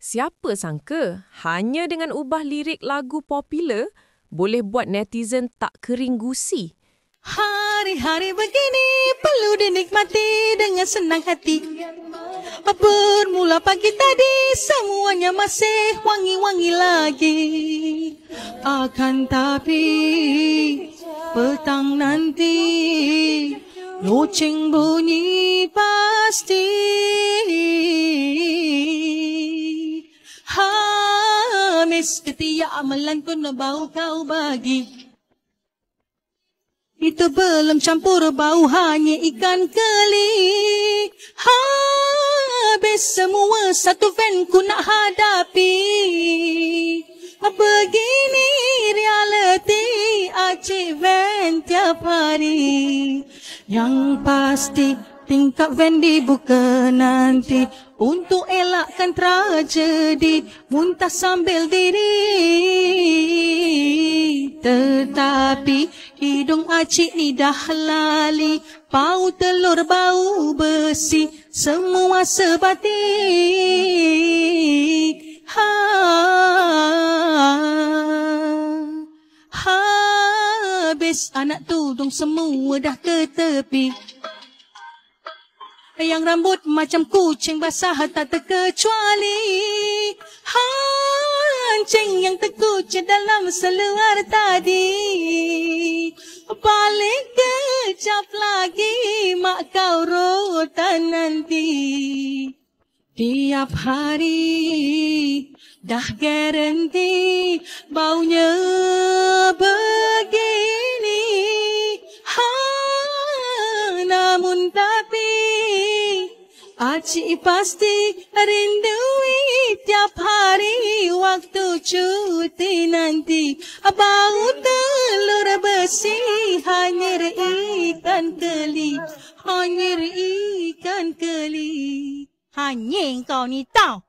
Siapa sangka hanya dengan ubah lirik lagu popular boleh buat netizen tak kering gusi. Hari-hari begini perlu dinikmati dengan senang hati. Bermula pagi tadi semuanya masih wangi-wangi lagi. Akan tapi petang nanti loceng bunyi pasti. Habis ketiak amalan pun bau kau bagi. Itu belum campur bau hanya ikan keli. Habis semua satu van ku nak hadapi. Begini reality acik van tiap hari. Yang pasti tingkap van dibuka nanti untuk elakkan tragedi muntah sambil diri. Tetapi hidung acik ni dah lali, bau telur bau besi semua sebatik. Habis anak tudung semua dah ke tepi. Yang rambut macam kucing basah tak terkecuali. Hancing yang terkucing dalam seluar tadi. Balik kejap lagi mak kau rotan nanti. Tiap hari dah garanti baunya begini. Namun tapi acik pasti rindui tiap hari waktu cuti nanti. Bau telur besi hanyir ikan keli, hanyir ikan keli. Hanyir kau ni tau.